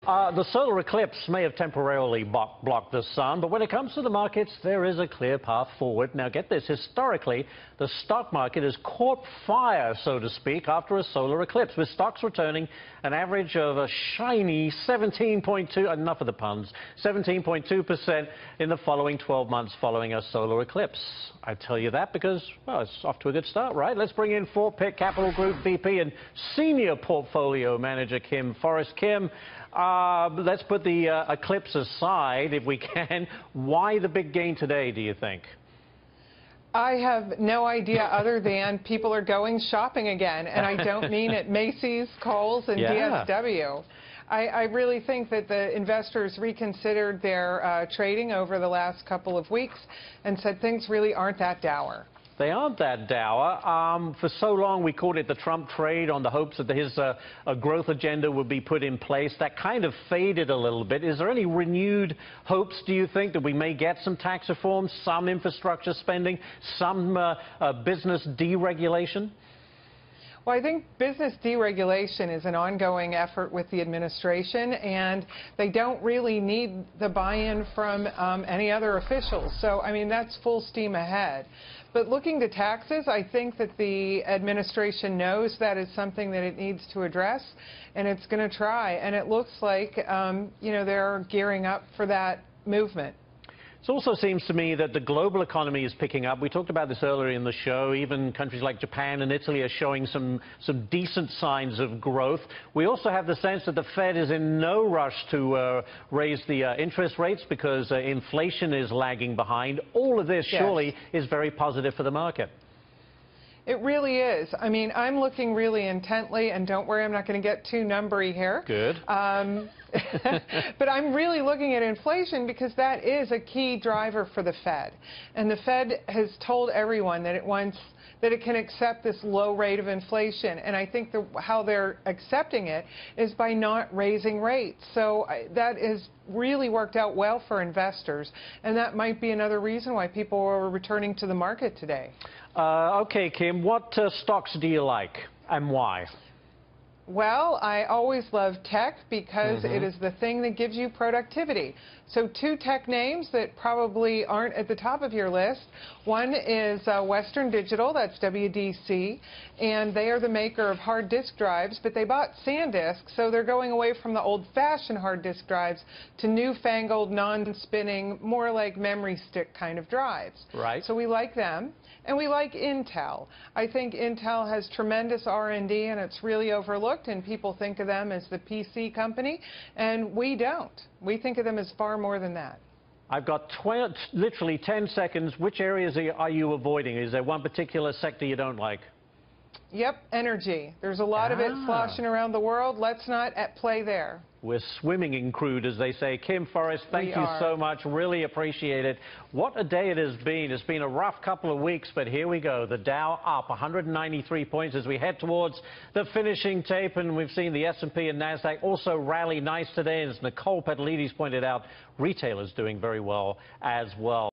The solar eclipse may have temporarily blocked the sun, but when it comes to the markets, there is a clear path forward. Now, get this. Historically, the stock market has caught fire, so to speak, after a solar eclipse, with stocks returning an average of a shiny 17.2, enough of the puns, 17.2% in the following 12 months following a solar eclipse. I tell you that because, well, it's off to a good start, right? Let's bring in Pitt Capital Group VP and Senior Portfolio Manager Kim Forrest. Kim, let's put the eclipse aside, if we can. Why the big gain today, do you think? I have no idea other than people are going shopping again, and I don't mean at Macy's, Kohl's, and DSW. I really think that the investors reconsidered their trading over the last couple of weeks and said things really aren't that dour. They aren't that dour. For so long, we called it the Trump trade on the hopes that his growth agenda would be put in place. That kind of faded a little bit. Is there any renewed hopes, do you think, that we may get some tax reform, some infrastructure spending, some business deregulation? Well, I think business deregulation is an ongoing effort with the administration, and they don't really need the buy-in from any other officials. So, I mean, that's full steam ahead. But looking to taxes, I think that the administration knows that is something that it needs to address, and it's going to try. And it looks like, you know, they're gearing up for that movement. It also seems to me that the global economy is picking up. We talked about this earlier in the show. Even countries like Japan and Italy are showing some decent signs of growth. We also have the sense that the Fed is in no rush to raise the interest rates because inflation is lagging behind. All of this surely is very positive for the market. It really is. I mean, I'm looking really intently, and don't worry, I'm not going to get too numbery here. Good. But I'm really looking at inflation because that is a key driver for the Fed. And the Fed has told everyone that it can accept this low rate of inflation. And I think how they're accepting it is by not raising rates. So that has really worked out well for investors. And that might be another reason why people are returning to the market today. Okay, Kim, what stocks do you like and why? Well, I always love tech because it is the thing that gives you productivity. So two tech names that probably aren't at the top of your list. One is Western Digital, that's WDC, and they are the maker of hard disk drives, but they bought SanDisk, so they're going away from the old-fashioned hard disk drives to newfangled, non-spinning, more like memory stick kind of drives. Right. So we like them. And we like Intel. I think Intel has tremendous R&D, and it's really overlooked, and people think of them as the PC company, and we don't. We think of them as far more than that. I've got literally 10 seconds. Which areas are you avoiding? Is there one particular sector you don't like? Yep, energy. There's a lot of it sloshing around the world. Let's not play there. We're swimming in crude, as they say. Kim Forrest, thank you so much. Really appreciate it. What a day it has been. It's been a rough couple of weeks, but here we go. The Dow up 193 points as we head towards the finishing tape, and we've seen the S&P and NASDAQ also rally nice today. And as Nicole Petalides pointed out, retailers doing very well as well.